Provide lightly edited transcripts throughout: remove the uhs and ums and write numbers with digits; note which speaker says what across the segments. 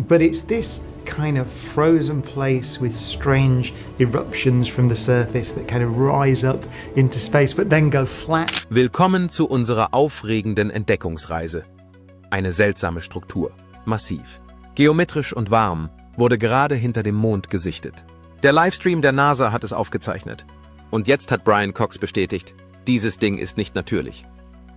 Speaker 1: But it's this kind of frozen place with strange eruptions from the surface that kind of rise up into space but then go flat.
Speaker 2: Willkommen zu unserer aufregenden Entdeckungsreise. Eine seltsame Struktur, massiv, geometrisch und warm, wurde gerade hinter dem Mond gesichtet. Der Livestream der NASA hat es aufgezeichnet. Und jetzt hat Brian Cox bestätigt, dieses Ding ist nicht natürlich.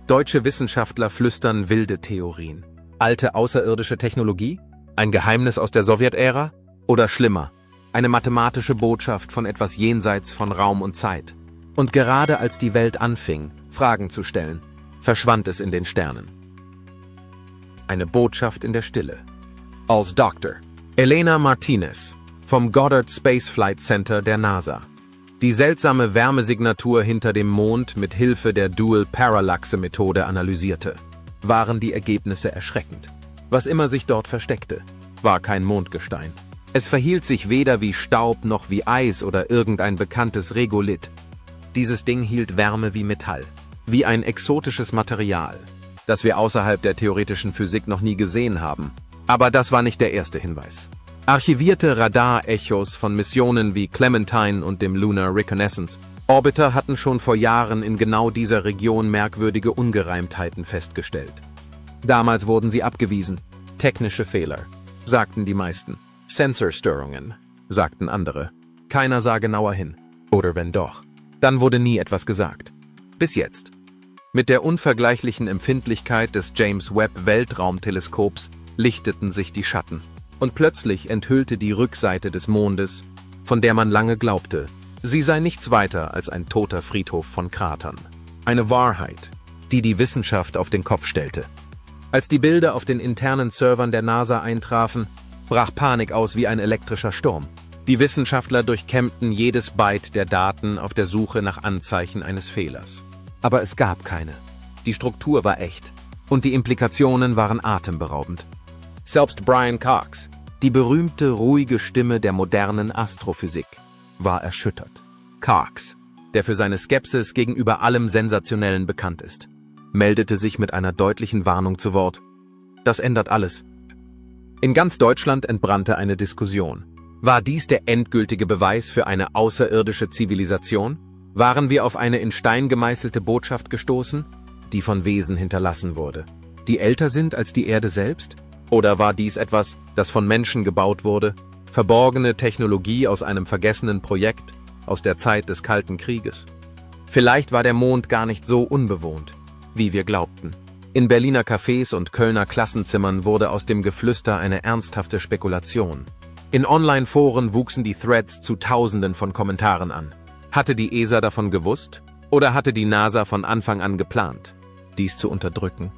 Speaker 2: Deutsche Wissenschaftler flüstern wilde Theorien. Alte außerirdische Technologie? Ein Geheimnis aus der Sowjetära? Oder schlimmer, eine mathematische Botschaft von etwas jenseits von Raum und Zeit. Und gerade als die Welt anfing, Fragen zu stellen, verschwand es in den Sternen. Eine Botschaft in der Stille. Als Dr. Elena Martinez vom Goddard Space Flight Center der NASA. Die seltsame Wärmesignatur hinter dem Mond mit Hilfe der Dual-Parallaxe-Methode analysierte, waren die Ergebnisse erschreckend. Was immer sich dort versteckte, war kein Mondgestein. Es verhielt sich weder wie Staub noch wie Eis oder irgendein bekanntes Regolith. Dieses Ding hielt Wärme wie Metall, wie ein exotisches Material, das wir außerhalb der theoretischen Physik noch nie gesehen haben. Aber das war nicht der erste Hinweis. Archivierte Radar-Echos von Missionen wie Clementine und dem Lunar Reconnaissance Orbiter hatten schon vor Jahren in genau dieser Region merkwürdige Ungereimtheiten festgestellt. Damals wurden sie abgewiesen. Technische Fehler, sagten die meisten. Sensorstörungen, sagten andere. Keiner sah genauer hin. Oder wenn doch, dann wurde nie etwas gesagt. Bis jetzt. Mit der unvergleichlichen Empfindlichkeit des James Webb Weltraumteleskops lichteten sich die Schatten. Und plötzlich enthüllte die Rückseite des Mondes, von der man lange glaubte, sie sei nichts weiter als ein toter Friedhof von Kratern. Eine Wahrheit, die die Wissenschaft auf den Kopf stellte. Als die Bilder auf den internen Servern der NASA eintrafen, brach Panik aus wie ein elektrischer Sturm. Die Wissenschaftler durchkämmten jedes Byte der Daten auf der Suche nach Anzeichen eines Fehlers. Aber es gab keine. Die Struktur war echt und die Implikationen waren atemberaubend. Selbst Brian Cox, die berühmte, ruhige Stimme der modernen Astrophysik, war erschüttert. Cox, der für seine Skepsis gegenüber allem Sensationellen bekannt ist, meldete sich mit einer deutlichen Warnung zu Wort. Das ändert alles. In ganz Deutschland entbrannte eine Diskussion. War dies der endgültige Beweis für eine außerirdische Zivilisation? Waren wir auf eine in Stein gemeißelte Botschaft gestoßen, die von Wesen hinterlassen wurde, die älter sind als die Erde selbst? Oder war dies etwas, das von Menschen gebaut wurde, verborgene Technologie aus einem vergessenen Projekt, aus der Zeit des Kalten Krieges? Vielleicht war der Mond gar nicht so unbewohnt, wie wir glaubten. In Berliner Cafés und Kölner Klassenzimmern wurde aus dem Geflüster eine ernsthafte Spekulation. In Online-Foren wuchsen die Threads zu Tausenden von Kommentaren an. Hatte die ESA davon gewusst? Oder hatte die NASA von Anfang an geplant, dies zu unterdrücken?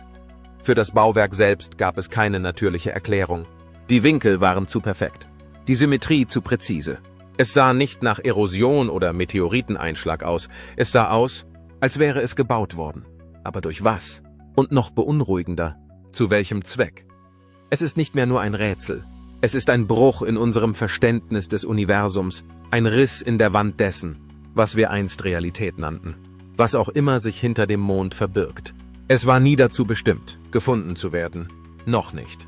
Speaker 2: Für das Bauwerk selbst gab es keine natürliche Erklärung. Die Winkel waren zu perfekt, die Symmetrie zu präzise. Es sah nicht nach Erosion oder Meteoriteneinschlag aus. Es sah aus, als wäre es gebaut worden. Aber durch was? Und noch beunruhigender, zu welchem Zweck? Es ist nicht mehr nur ein Rätsel. Es ist ein Bruch in unserem Verständnis des Universums, ein Riss in der Wand dessen, was wir einst Realität nannten. Was auch immer sich hinter dem Mond verbirgt. Es war nie dazu bestimmt, gefunden zu werden. Noch nicht.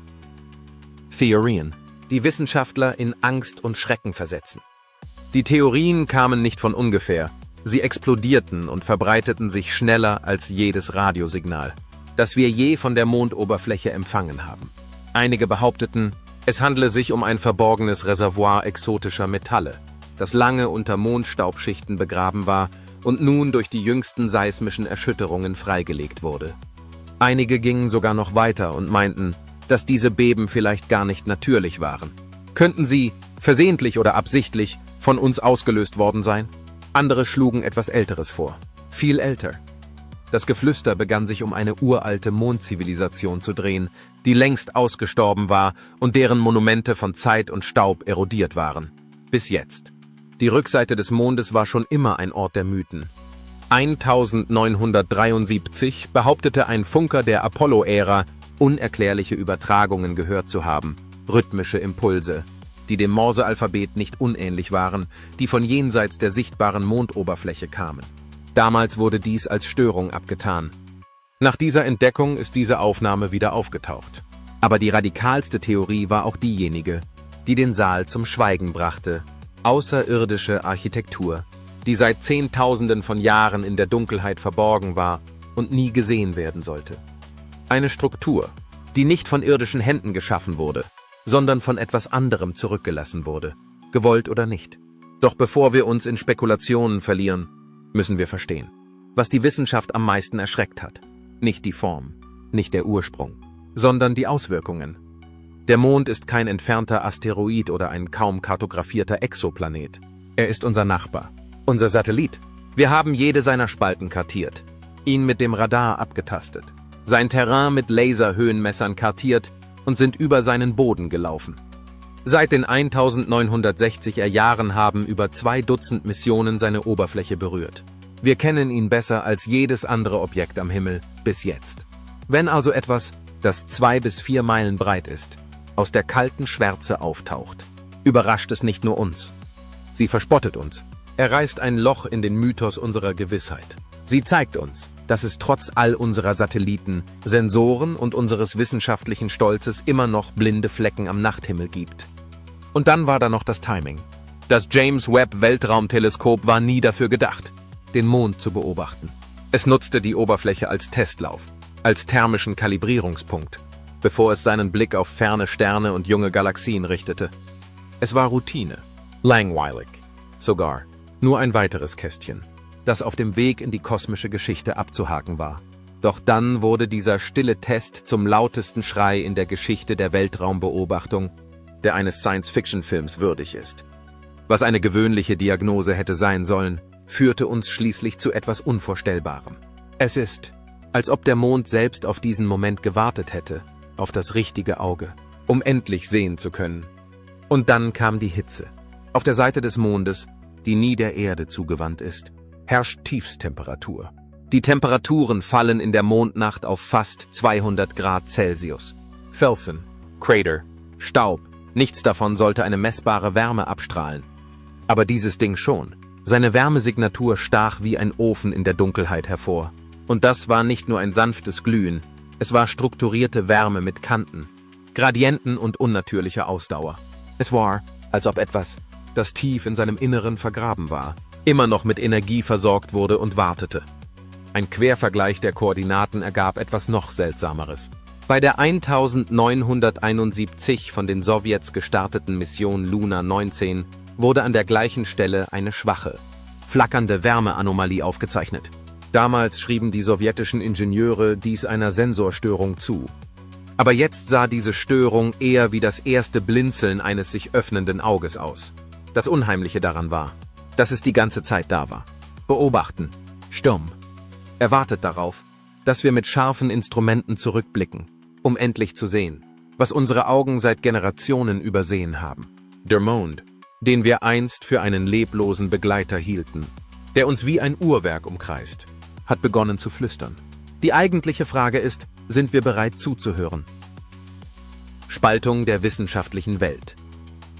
Speaker 2: Theorien, die Wissenschaftler in Angst und Schrecken versetzen. Die Theorien kamen nicht von ungefähr. Sie explodierten und verbreiteten sich schneller als jedes Radiosignal, das wir je von der Mondoberfläche empfangen haben. Einige behaupteten, es handle sich um ein verborgenes Reservoir exotischer Metalle, das lange unter Mondstaubschichten begraben war und nun durch die jüngsten seismischen Erschütterungen freigelegt wurde. Einige gingen sogar noch weiter und meinten, dass diese Beben vielleicht gar nicht natürlich waren. Könnten sie, versehentlich oder absichtlich, von uns ausgelöst worden sein? Andere schlugen etwas Älteres vor. Viel älter. Das Geflüster begann sich um eine uralte Mondzivilisation zu drehen, die längst ausgestorben war und deren Monumente von Zeit und Staub erodiert waren. Bis jetzt. Die Rückseite des Mondes war schon immer ein Ort der Mythen. 1973 behauptete ein Funker der Apollo-Ära, unerklärliche Übertragungen gehört zu haben, rhythmische Impulse, die dem Morse-Alphabet nicht unähnlich waren, die von jenseits der sichtbaren Mondoberfläche kamen. Damals wurde dies als Störung abgetan. Nach dieser Entdeckung ist diese Aufnahme wieder aufgetaucht. Aber die radikalste Theorie war auch diejenige, die den Saal zum Schweigen brachte: außerirdische Architektur, die seit Zehntausenden von Jahren in der Dunkelheit verborgen war und nie gesehen werden sollte. Eine Struktur, die nicht von irdischen Händen geschaffen wurde, sondern von etwas anderem zurückgelassen wurde, gewollt oder nicht. Doch bevor wir uns in Spekulationen verlieren, müssen wir verstehen, was die Wissenschaft am meisten erschreckt hat. Nicht die Form, nicht der Ursprung, sondern die Auswirkungen. Der Mond ist kein entfernter Asteroid oder ein kaum kartografierter Exoplanet. Er ist unser Nachbar, unser Satellit. Wir haben jede seiner Spalten kartiert, ihn mit dem Radar abgetastet, sein Terrain mit Laserhöhenmessern kartiert und sind über seinen Boden gelaufen. Seit den 1960er Jahren haben über 2 Dutzend Missionen seine Oberfläche berührt. Wir kennen ihn besser als jedes andere Objekt am Himmel bis jetzt. Wenn also etwas, das 2 bis 4 Meilen breit ist, aus der kalten Schwärze auftaucht, überrascht es nicht nur uns. Sie verspottet uns. Er reißt ein Loch in den Mythos unserer Gewissheit. Sie zeigt uns, dass es trotz all unserer Satelliten, Sensoren und unseres wissenschaftlichen Stolzes immer noch blinde Flecken am Nachthimmel gibt. Und dann war da noch das Timing. Das James Webb Weltraumteleskop war nie dafür gedacht, den Mond zu beobachten. Es nutzte die Oberfläche als Testlauf, als thermischen Kalibrierungspunkt, bevor es seinen Blick auf ferne Sterne und junge Galaxien richtete. Es war Routine, langweilig, sogar nur ein weiteres Kästchen, das auf dem Weg in die kosmische Geschichte abzuhaken war. Doch dann wurde dieser stille Test zum lautesten Schrei in der Geschichte der Weltraumbeobachtung, der eines Science-Fiction-Films würdig ist. Was eine gewöhnliche Diagnose hätte sein sollen, führte uns schließlich zu etwas Unvorstellbarem. Es ist, als ob der Mond selbst auf diesen Moment gewartet hätte, auf das richtige Auge, um endlich sehen zu können. Und dann kam die Hitze. Auf der Seite des Mondes, die nie der Erde zugewandt ist, herrscht Tiefstemperatur. Die Temperaturen fallen in der Mondnacht auf fast 200 Grad Celsius. Felsen, Crater, Staub, nichts davon sollte eine messbare Wärme abstrahlen. Aber dieses Ding schon. Seine Wärmesignatur stach wie ein Ofen in der Dunkelheit hervor. Und das war nicht nur ein sanftes Glühen, es war strukturierte Wärme mit Kanten, Gradienten und unnatürlicher Ausdauer. Es war, als ob etwas, das tief in seinem Inneren vergraben war, immer noch mit Energie versorgt wurde und wartete. Ein Quervergleich der Koordinaten ergab etwas noch Seltsameres. Bei der 1971 von den Sowjets gestarteten Mission Luna 19 wurde an der gleichen Stelle eine schwache, flackernde Wärmeanomalie aufgezeichnet. Damals schrieben die sowjetischen Ingenieure dies einer Sensorstörung zu. Aber jetzt sah diese Störung eher wie das erste Blinzeln eines sich öffnenden Auges aus. Das Unheimliche daran war, dass es die ganze Zeit da war. Beobachten, stumm. Er wartet darauf, dass wir mit scharfen Instrumenten zurückblicken, um endlich zu sehen, was unsere Augen seit Generationen übersehen haben. Der Mond, den wir einst für einen leblosen Begleiter hielten, der uns wie ein Uhrwerk umkreist, hat begonnen zu flüstern. Die eigentliche Frage ist, sind wir bereit zuzuhören? Spaltung der wissenschaftlichen Welt.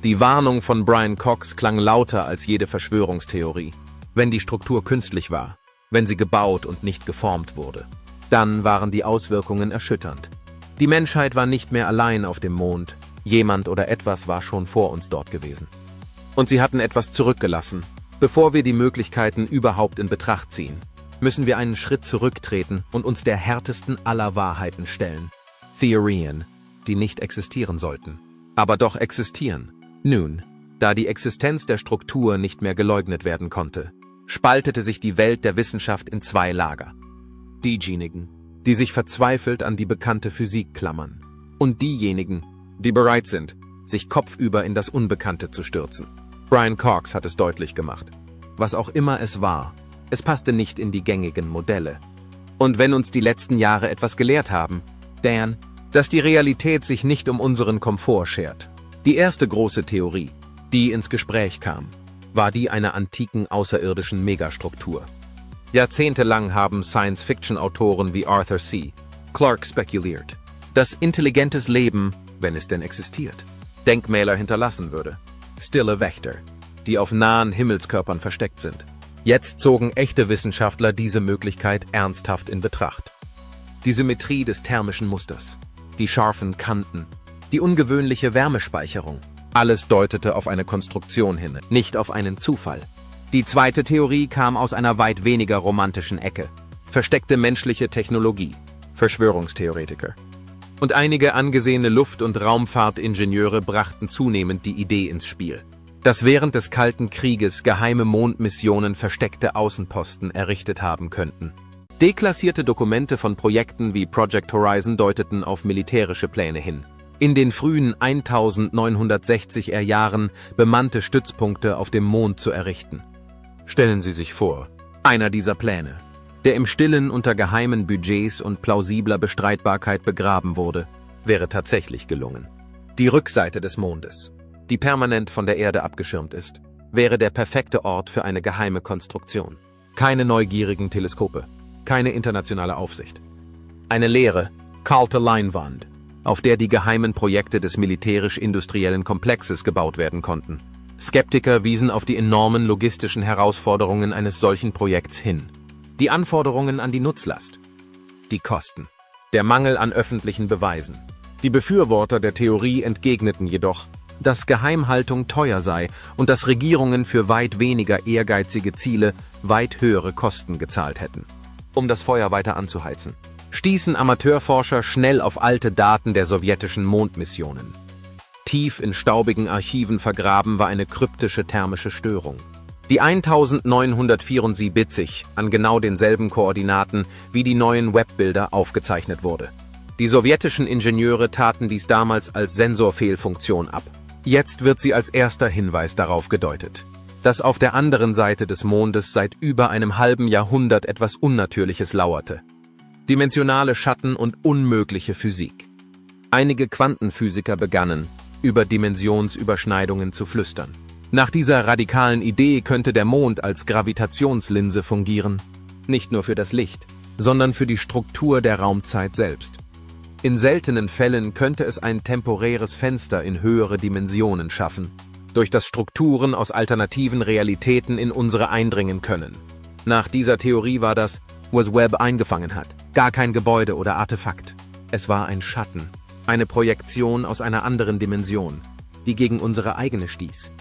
Speaker 2: Die Warnung von Brian Cox klang lauter als jede Verschwörungstheorie. Wenn die Struktur künstlich war, wenn sie gebaut und nicht geformt wurde, dann waren die Auswirkungen erschütternd. Die Menschheit war nicht mehr allein auf dem Mond, jemand oder etwas war schon vor uns dort gewesen. Und sie hatten etwas zurückgelassen. Bevor wir die Möglichkeiten überhaupt in Betracht ziehen, müssen wir einen Schritt zurücktreten und uns der härtesten aller Wahrheiten stellen. Theorien, die nicht existieren sollten, aber doch existieren. Nun, da die Existenz der Struktur nicht mehr geleugnet werden konnte, spaltete sich die Welt der Wissenschaft in 2 Lager. Diejenigen, die sich verzweifelt an die bekannte Physik klammern, und diejenigen, die bereit sind, sich kopfüber in das Unbekannte zu stürzen. Brian Cox hat es deutlich gemacht. Was auch immer es war, es passte nicht in die gängigen Modelle. Und wenn uns die letzten Jahre etwas gelehrt haben, Dan, dass die Realität sich nicht um unseren Komfort schert. Die erste große Theorie, die ins Gespräch kam, war die einer antiken außerirdischen Megastruktur. Jahrzehntelang haben Science-Fiction-Autoren wie Arthur C. Clarke spekuliert, dass intelligentes Leben, wenn es denn existiert, Denkmäler hinterlassen würde. Stille Wächter, die auf nahen Himmelskörpern versteckt sind. Jetzt zogen echte Wissenschaftler diese Möglichkeit ernsthaft in Betracht. Die Symmetrie des thermischen Musters, die scharfen Kanten, die ungewöhnliche Wärmespeicherung. Alles deutete auf eine Konstruktion hin, nicht auf einen Zufall. Die zweite Theorie kam aus einer weit weniger romantischen Ecke. Versteckte menschliche Technologie, Verschwörungstheoretiker. Und einige angesehene Luft- und Raumfahrtingenieure brachten zunehmend die Idee ins Spiel, dass während des Kalten Krieges geheime Mondmissionen versteckte Außenposten errichtet haben könnten. Deklassierte Dokumente von Projekten wie Project Horizon deuteten auf militärische Pläne hin. In den frühen 1960er Jahren bemannte Stützpunkte auf dem Mond zu errichten. Stellen Sie sich vor, einer dieser Pläne, der im Stillen unter geheimen Budgets und plausibler Bestreitbarkeit begraben wurde, wäre tatsächlich gelungen. Die Rückseite des Mondes, die permanent von der Erde abgeschirmt ist, wäre der perfekte Ort für eine geheime Konstruktion. Keine neugierigen Teleskope, keine internationale Aufsicht. Eine leere, kalte Leinwand, auf der die geheimen Projekte des militärisch-industriellen Komplexes gebaut werden konnten. Skeptiker wiesen auf die enormen logistischen Herausforderungen eines solchen Projekts hin. Die Anforderungen an die Nutzlast, die Kosten, der Mangel an öffentlichen Beweisen. Die Befürworter der Theorie entgegneten jedoch, dass Geheimhaltung teuer sei und dass Regierungen für weit weniger ehrgeizige Ziele weit höhere Kosten gezahlt hätten. Um das Feuer weiter anzuheizen, stießen Amateurforscher schnell auf alte Daten der sowjetischen Mondmissionen. Tief in staubigen Archiven vergraben war eine kryptische thermische Störung, die 1974 an genau denselben Koordinaten wie die neuen Webbilder aufgezeichnet wurde. Die sowjetischen Ingenieure taten dies damals als Sensorfehlfunktion ab. Jetzt wird sie als erster Hinweis darauf gedeutet, dass auf der anderen Seite des Mondes seit über einem halben Jahrhundert etwas Unnatürliches lauerte. Dimensionale Schatten und unmögliche Physik. Einige Quantenphysiker begannen, über Dimensionsüberschneidungen zu flüstern. Nach dieser radikalen Idee könnte der Mond als Gravitationslinse fungieren, nicht nur für das Licht, sondern für die Struktur der Raumzeit selbst. In seltenen Fällen könnte es ein temporäres Fenster in höhere Dimensionen schaffen, durch das Strukturen aus alternativen Realitäten in unsere eindringen können. Nach dieser Theorie war das, was Webb eingefangen hat, gar kein Gebäude oder Artefakt. Es war ein Schatten, eine Projektion aus einer anderen Dimension, die gegen unsere eigene stieß.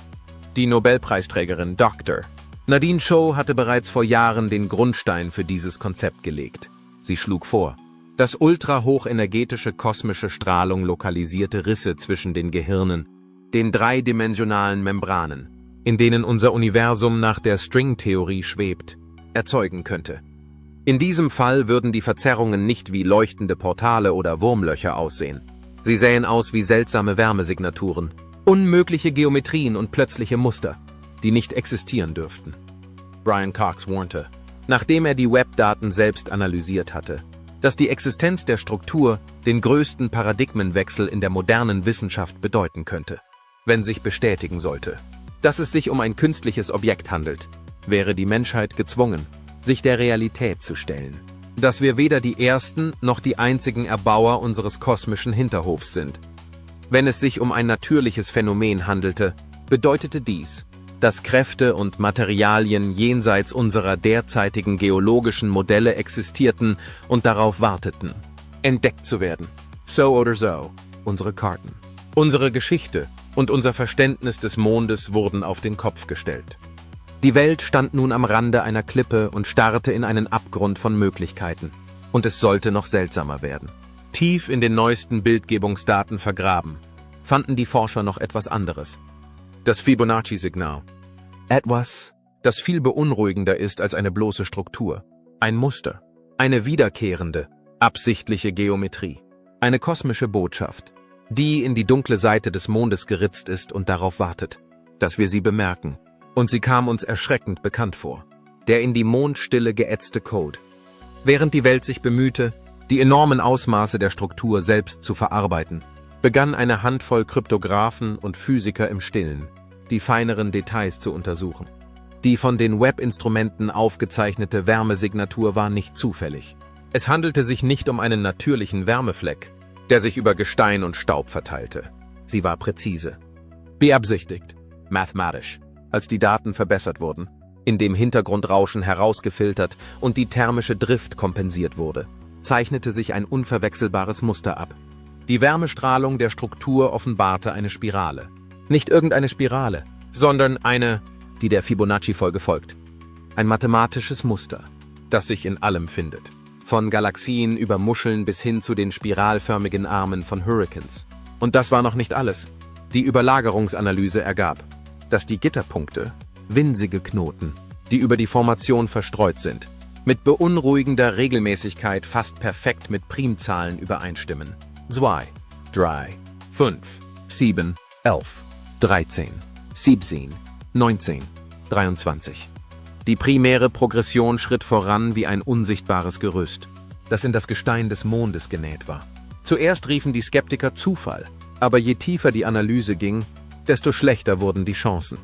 Speaker 2: Die Nobelpreisträgerin Dr. Nadine Chou hatte bereits vor Jahren den Grundstein für dieses Konzept gelegt. Sie schlug vor, dass ultrahochenergetische kosmische Strahlung lokalisierte Risse zwischen den Gehirnen, den dreidimensionalen Membranen, in denen unser Universum nach der Stringtheorie schwebt, erzeugen könnte. In diesem Fall würden die Verzerrungen nicht wie leuchtende Portale oder Wurmlöcher aussehen. Sie sähen aus wie seltsame Wärmesignaturen, unmögliche Geometrien und plötzliche Muster, die nicht existieren dürften. Brian Cox warnte, nachdem er die Webdaten selbst analysiert hatte, dass die Existenz der Struktur den größten Paradigmenwechsel in der modernen Wissenschaft bedeuten könnte. Wenn sich bestätigen sollte, dass es sich um ein künstliches Objekt handelt, wäre die Menschheit gezwungen, sich der Realität zu stellen. Dass wir weder die ersten noch die einzigen Erbauer unseres kosmischen Hinterhofs sind. Wenn es sich um ein natürliches Phänomen handelte, bedeutete dies, dass Kräfte und Materialien jenseits unserer derzeitigen geologischen Modelle existierten und darauf warteten, entdeckt zu werden. So oder so, unsere Karten, unsere Geschichte und unser Verständnis des Mondes wurden auf den Kopf gestellt. Die Welt stand nun am Rande einer Klippe und starrte in einen Abgrund von Möglichkeiten. Und es sollte noch seltsamer werden. Tief in den neuesten Bildgebungsdaten vergraben, fanden die Forscher noch etwas anderes. Das Fibonacci-Signal. Etwas, das viel beunruhigender ist als eine bloße Struktur. Ein Muster. Eine wiederkehrende, absichtliche Geometrie. Eine kosmische Botschaft, die in die dunkle Seite des Mondes geritzt ist und darauf wartet, dass wir sie bemerken. Und sie kam uns erschreckend bekannt vor. Der in die Mondstille geätzte Code. Während die Welt sich bemühte, die enormen Ausmaße der Struktur selbst zu verarbeiten, begann eine Handvoll Kryptographen und Physiker im Stillen, die feineren Details zu untersuchen. Die von den Web-Instrumenten aufgezeichnete Wärmesignatur war nicht zufällig. Es handelte sich nicht um einen natürlichen Wärmefleck, der sich über Gestein und Staub verteilte. Sie war präzise, beabsichtigt, mathematisch. Als die Daten verbessert wurden, indem Hintergrundrauschen herausgefiltert und die thermische Drift kompensiert wurde, zeichnete sich ein unverwechselbares Muster ab. Die Wärmestrahlung der Struktur offenbarte eine Spirale. Nicht irgendeine Spirale, sondern eine, die der Fibonacci-Folge folgt. Ein mathematisches Muster, das sich in allem findet. Von Galaxien über Muscheln bis hin zu den spiralförmigen Armen von Hurrikans. Und das war noch nicht alles. Die Überlagerungsanalyse ergab, dass die Gitterpunkte, winzige Knoten, die über die Formation verstreut sind, mit beunruhigender Regelmäßigkeit fast perfekt mit Primzahlen übereinstimmen. 2, 3, 5, 7, 11, 13, 17, 19, 23. Die primäre Progression schritt voran wie ein unsichtbares Gerüst, das in das Gestein des Mondes genäht war. Zuerst riefen die Skeptiker Zufall, aber je tiefer die Analyse ging, desto schlechter wurden die Chancen.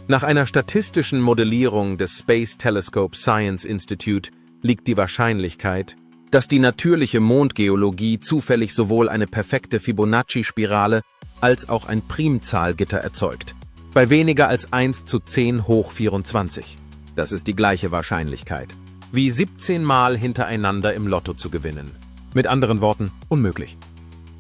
Speaker 2: Nach einer statistischen Modellierung des Space Telescope Science Institute liegt die Wahrscheinlichkeit, dass die natürliche Mondgeologie zufällig sowohl eine perfekte Fibonacci-Spirale als auch ein Primzahlgitter erzeugt, bei weniger als 1 zu 10 hoch 24. Das ist die gleiche Wahrscheinlichkeit, wie 17 Mal hintereinander im Lotto zu gewinnen. Mit anderen Worten, unmöglich.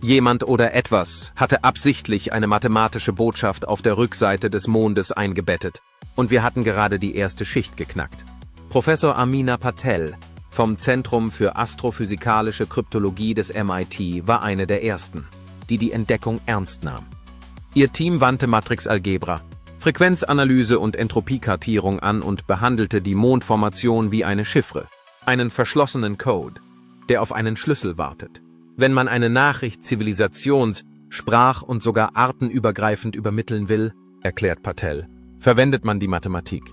Speaker 2: Jemand oder etwas hatte absichtlich eine mathematische Botschaft auf der Rückseite des Mondes eingebettet, und wir hatten gerade die erste Schicht geknackt. Professor Amina Patel vom Zentrum für astrophysikalische Kryptologie des MIT war eine der ersten, die die Entdeckung ernst nahm. Ihr Team wandte Matrixalgebra, Frequenzanalyse und Entropiekartierung an und behandelte die Mondformation wie eine Chiffre, einen verschlossenen Code, der auf einen Schlüssel wartet. Wenn man eine Nachricht zivilisations-, sprach- und sogar artenübergreifend übermitteln will, erklärt Patel, verwendet man die Mathematik.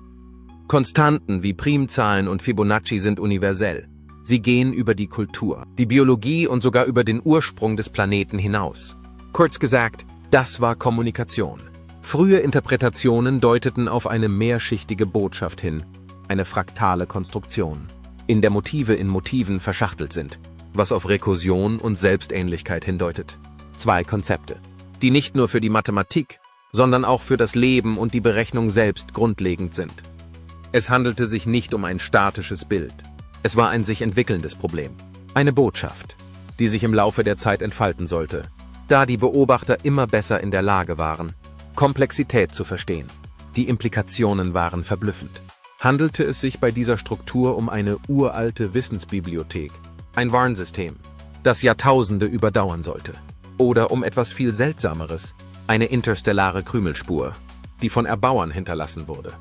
Speaker 2: Konstanten wie Primzahlen und Fibonacci sind universell. Sie gehen über die Kultur, die Biologie und sogar über den Ursprung des Planeten hinaus. Kurz gesagt, das war Kommunikation. Frühe Interpretationen deuteten auf eine mehrschichtige Botschaft hin, eine fraktale Konstruktion, in der Motive in Motiven verschachtelt sind, was auf Rekursion und Selbstähnlichkeit hindeutet. 2 Konzepte, die nicht nur für die Mathematik, sondern auch für das Leben und die Berechnung selbst grundlegend sind. Es handelte sich nicht um ein statisches Bild. Es war ein sich entwickelndes Problem. Eine Botschaft, die sich im Laufe der Zeit entfalten sollte, da die Beobachter immer besser in der Lage waren, Komplexität zu verstehen. Die Implikationen waren verblüffend. Handelte es sich bei dieser Struktur um eine uralte Wissensbibliothek, ein Warnsystem, das Jahrtausende überdauern sollte? Oder um etwas viel Seltsameres, eine interstellare Krümelspur, die von Erbauern hinterlassen wurde,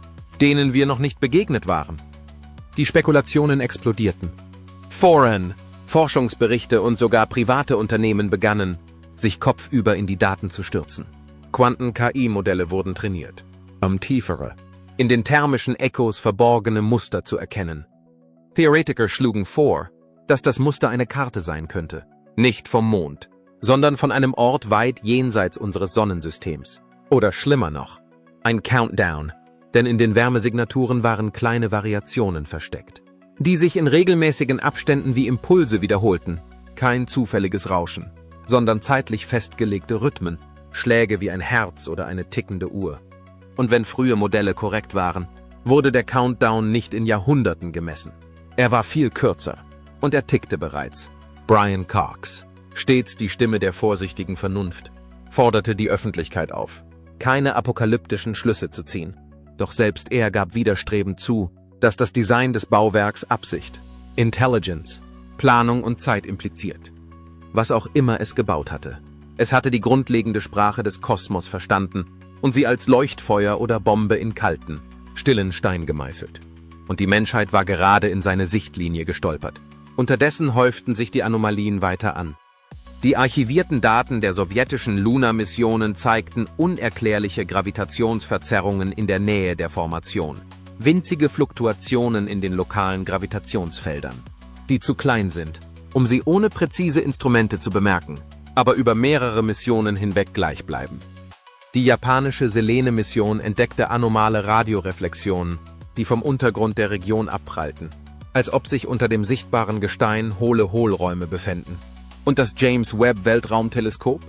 Speaker 2: denen wir noch nicht begegnet waren? Die Spekulationen explodierten. Foren, Forschungsberichte und sogar private Unternehmen begannen, sich kopfüber in die Daten zu stürzen. Quanten-KI-Modelle wurden trainiert, um tiefere, in den thermischen Echos verborgene Muster zu erkennen. Theoretiker schlugen vor, dass das Muster eine Karte sein könnte, nicht vom Mond, sondern von einem Ort weit jenseits unseres Sonnensystems. Oder schlimmer noch, ein Countdown, denn in den Wärmesignaturen waren kleine Variationen versteckt, die sich in regelmäßigen Abständen wie Impulse wiederholten, kein zufälliges Rauschen, sondern zeitlich festgelegte Rhythmen, Schläge wie ein Herz oder eine tickende Uhr. Und wenn frühe Modelle korrekt waren, wurde der Countdown nicht in Jahrhunderten gemessen. Er war viel kürzer und er tickte bereits. Brian Cox, stets die Stimme der vorsichtigen Vernunft, forderte die Öffentlichkeit auf, keine apokalyptischen Schlüsse zu ziehen. Doch selbst er gab widerstrebend zu, dass das Design des Bauwerks Absicht, Intelligence, Planung und Zeit impliziert. Was auch immer es gebaut hatte. Es hatte die grundlegende Sprache des Kosmos verstanden und sie als Leuchtfeuer oder Bombe in kalten, stillen Stein gemeißelt. Und die Menschheit war gerade in seine Sichtlinie gestolpert. Unterdessen häuften sich die Anomalien weiter an. Die archivierten Daten der sowjetischen Luna-Missionen zeigten unerklärliche Gravitationsverzerrungen in der Nähe der Formation. Winzige Fluktuationen in den lokalen Gravitationsfeldern, die zu klein sind, um sie ohne präzise Instrumente zu bemerken, aber über mehrere Missionen hinweg gleich bleiben. Die japanische Selene-Mission entdeckte anomale Radioreflexionen, die vom Untergrund der Region abprallten, als ob sich unter dem sichtbaren Gestein hohle Hohlräume befänden. Und das James Webb-Weltraumteleskop?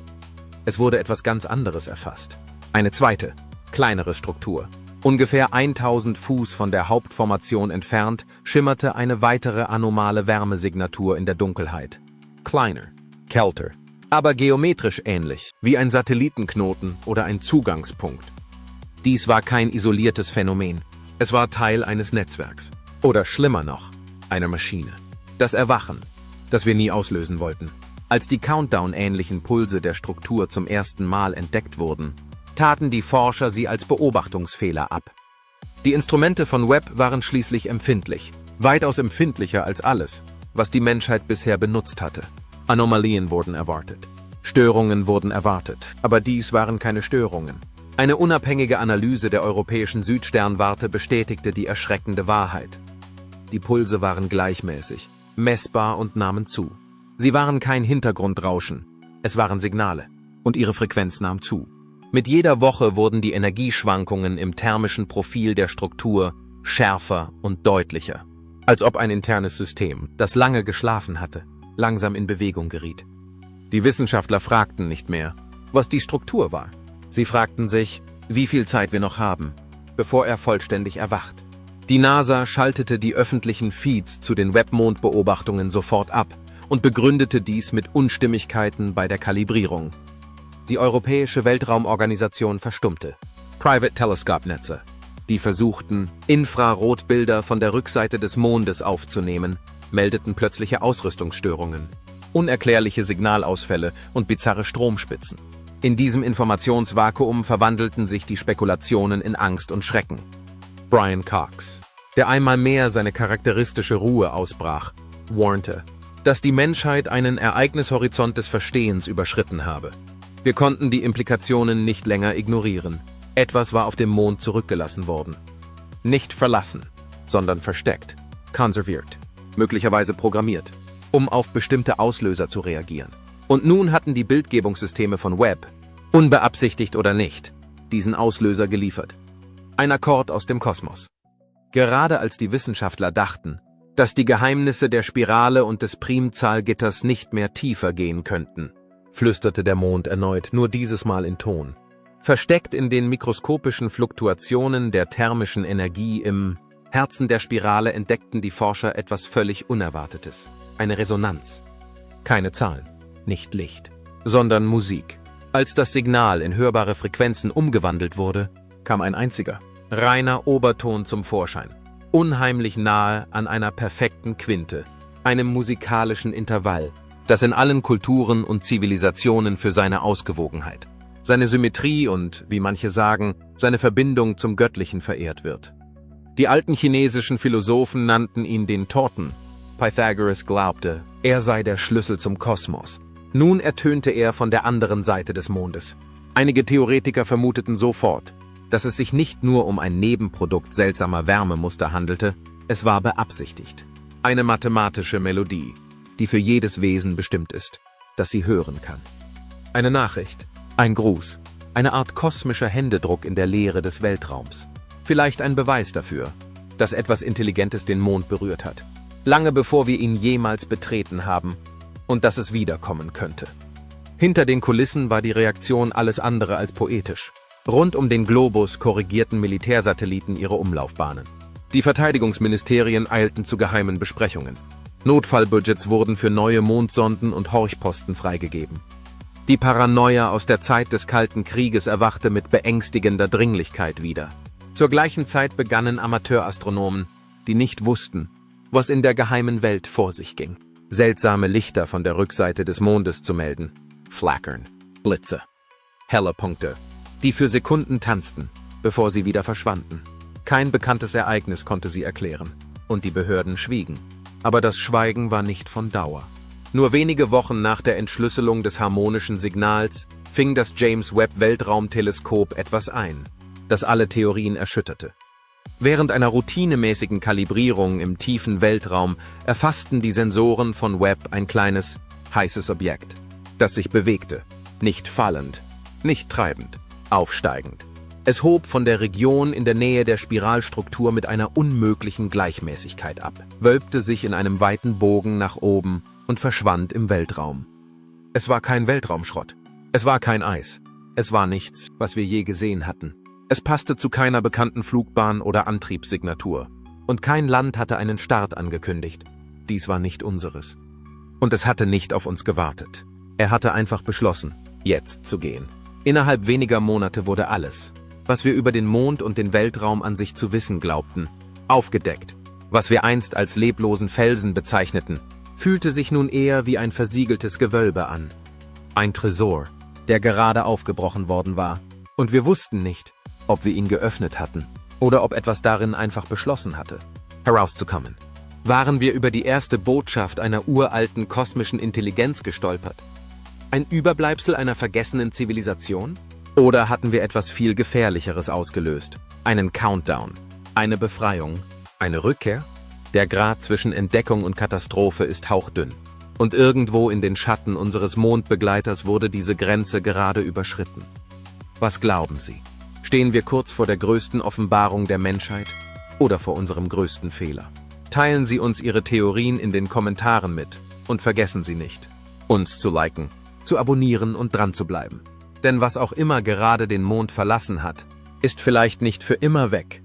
Speaker 2: Es wurde etwas ganz anderes erfasst. Eine zweite, kleinere Struktur. Ungefähr 1000 Fuß von der Hauptformation entfernt schimmerte eine weitere anomale Wärmesignatur in der Dunkelheit. Kleiner, kälter, aber geometrisch ähnlich, wie ein Satellitenknoten oder ein Zugangspunkt. Dies war kein isoliertes Phänomen. Es war Teil eines Netzwerks. Oder schlimmer noch, einer Maschine. Das Erwachen, das wir nie auslösen wollten. Als die Countdown-ähnlichen Pulse der Struktur zum ersten Mal entdeckt wurden, taten die Forscher sie als Beobachtungsfehler ab. Die Instrumente von Webb waren schließlich empfindlich, weitaus empfindlicher als alles, was die Menschheit bisher benutzt hatte. Anomalien wurden erwartet. Störungen wurden erwartet, aber dies waren keine Störungen. Eine unabhängige Analyse der europäischen Südsternwarte bestätigte die erschreckende Wahrheit. Die Pulse waren gleichmäßig, messbar und nahmen zu. Sie waren kein Hintergrundrauschen, es waren Signale, und ihre Frequenz nahm zu. Mit jeder Woche wurden die Energieschwankungen im thermischen Profil der Struktur schärfer und deutlicher, als ob ein internes System, das lange geschlafen hatte, langsam in Bewegung geriet. Die Wissenschaftler fragten nicht mehr, was die Struktur war. Sie fragten sich, wie viel Zeit wir noch haben, bevor er vollständig erwacht. Die NASA schaltete die öffentlichen Feeds zu den Webb-Mondbeobachtungen sofort ab und begründete dies mit Unstimmigkeiten bei der Kalibrierung. Die Europäische Weltraumorganisation verstummte. Private Telescope-Netze, die versuchten, Infrarotbilder von der Rückseite des Mondes aufzunehmen, meldeten plötzliche Ausrüstungsstörungen, unerklärliche Signalausfälle und bizarre Stromspitzen. In diesem Informationsvakuum verwandelten sich die Spekulationen in Angst und Schrecken. Brian Cox, der einmal mehr seine charakteristische Ruhe ausbrach, warnte, dass die Menschheit einen Ereignishorizont des Verstehens überschritten habe. Wir konnten die Implikationen nicht länger ignorieren. Etwas war auf dem Mond zurückgelassen worden. Nicht verlassen, sondern versteckt, conserviert, möglicherweise programmiert, um auf bestimmte Auslöser zu reagieren. Und nun hatten die Bildgebungssysteme von Webb, unbeabsichtigt oder nicht, diesen Auslöser geliefert. Ein Akkord aus dem Kosmos. Gerade als die Wissenschaftler dachten, dass die Geheimnisse der Spirale und des Primzahlgitters nicht mehr tiefer gehen könnten, flüsterte der Mond erneut, nur dieses Mal in Ton. Versteckt in den mikroskopischen Fluktuationen der thermischen Energie im Herzen der Spirale entdeckten die Forscher etwas völlig Unerwartetes. Eine Resonanz. Keine Zahlen, nicht Licht, sondern Musik. Als das Signal in hörbare Frequenzen umgewandelt wurde, kam ein einziger, reiner Oberton zum Vorschein. Unheimlich nahe an einer perfekten Quinte, einem musikalischen Intervall, das in allen Kulturen und Zivilisationen für seine Ausgewogenheit, seine Symmetrie und, wie manche sagen, seine Verbindung zum Göttlichen verehrt wird. Die alten chinesischen Philosophen nannten ihn den Toten. Pythagoras glaubte, er sei der Schlüssel zum Kosmos. Nun ertönte er von der anderen Seite des Mondes. Einige Theoretiker vermuteten sofort, dass es sich nicht nur um ein Nebenprodukt seltsamer Wärmemuster handelte, es war beabsichtigt. Eine mathematische Melodie, die für jedes Wesen bestimmt ist, das sie hören kann. Eine Nachricht, ein Gruß, eine Art kosmischer Händedruck in der Leere des Weltraums. Vielleicht ein Beweis dafür, dass etwas Intelligentes den Mond berührt hat, lange bevor wir ihn jemals betreten haben, und dass es wiederkommen könnte. Hinter den Kulissen war die Reaktion alles andere als poetisch. Rund um den Globus korrigierten Militärsatelliten ihre Umlaufbahnen. Die Verteidigungsministerien eilten zu geheimen Besprechungen. Notfallbudgets wurden für neue Mondsonden und Horchposten freigegeben. Die Paranoia aus der Zeit des Kalten Krieges erwachte mit beängstigender Dringlichkeit wieder. Zur gleichen Zeit begannen Amateurastronomen, die nicht wussten, was in der geheimen Welt vor sich ging, seltsame Lichter von der Rückseite des Mondes zu melden. Flackern, Blitze, helle Punkte, die für Sekunden tanzten, bevor sie wieder verschwanden. Kein bekanntes Ereignis konnte sie erklären, und die Behörden schwiegen. Aber das Schweigen war nicht von Dauer. Nur wenige Wochen nach der Entschlüsselung des harmonischen Signals fing das James Webb Weltraumteleskop etwas ein, das alle Theorien erschütterte. Während einer routinemäßigen Kalibrierung im tiefen Weltraum erfassten die Sensoren von Webb ein kleines, heißes Objekt, das sich bewegte, nicht fallend, nicht treibend, aufsteigend. Es hob von der Region in der Nähe der Spiralstruktur mit einer unmöglichen Gleichmäßigkeit ab, wölbte sich in einem weiten Bogen nach oben und verschwand im Weltraum. Es war kein Weltraumschrott. Es war kein Eis. Es war nichts, was wir je gesehen hatten. Es passte zu keiner bekannten Flugbahn oder Antriebssignatur. Und kein Land hatte einen Start angekündigt. Dies war nicht unseres. Und es hatte nicht auf uns gewartet. Er hatte einfach beschlossen, jetzt zu gehen. Innerhalb weniger Monate wurde alles, was wir über den Mond und den Weltraum an sich zu wissen glaubten, aufgedeckt. Was wir einst als leblosen Felsen bezeichneten, fühlte sich nun eher wie ein versiegeltes Gewölbe an. Ein Tresor, der gerade aufgebrochen worden war. Und wir wussten nicht, ob wir ihn geöffnet hatten oder ob etwas darin einfach beschlossen hatte, herauszukommen. Waren wir über die erste Botschaft einer uralten kosmischen Intelligenz gestolpert? Ein Überbleibsel einer vergessenen Zivilisation? Oder hatten wir etwas viel Gefährlicheres ausgelöst? Einen Countdown, eine Befreiung, eine Rückkehr? Der Grat zwischen Entdeckung und Katastrophe ist hauchdünn. Und irgendwo in den Schatten unseres Mondbegleiters wurde diese Grenze gerade überschritten. Was glauben Sie? Stehen wir kurz vor der größten Offenbarung der Menschheit oder vor unserem größten Fehler? Teilen Sie uns Ihre Theorien in den Kommentaren mit und vergessen Sie nicht, uns zu liken, zu abonnieren und dran zu bleiben. Denn was auch immer gerade den Mond verlassen hat, ist vielleicht nicht für immer weg.